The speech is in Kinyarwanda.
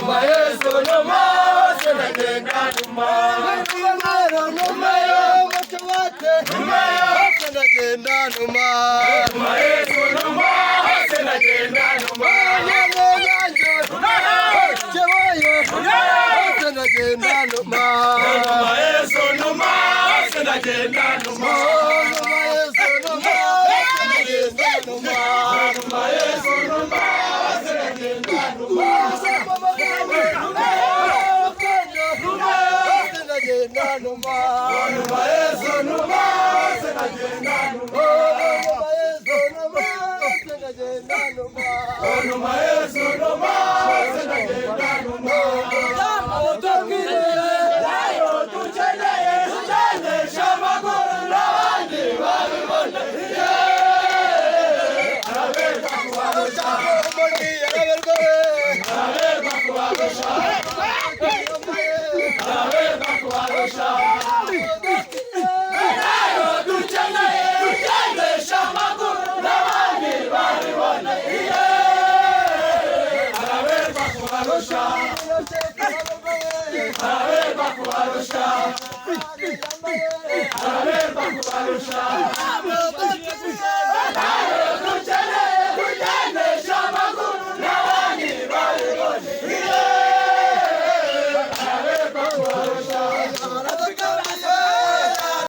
numa Yesu numa senagenda numa numa yo mutawate numa yo senagenda numa numa Yesu numa senagenda numa nyango yanjo chewayo senagenda numa numa Yesu numa senagenda numa numa Yesu numa senagenda numa numa Yesu numa senagenda numa numa Yesu numa senagenda numa numa Yesu numa senagenda numa utokirire ayo tucheneye tuchene shamaguru nabandi babibone araberwa kubarusha umuntu araberwa kubarusha araberwa kubarusha ayo tucheneye tuchene shamaguru nabandi babibone araberwa kubarusha araberwa kubarusha araberwa kubarusha ayo tucheneye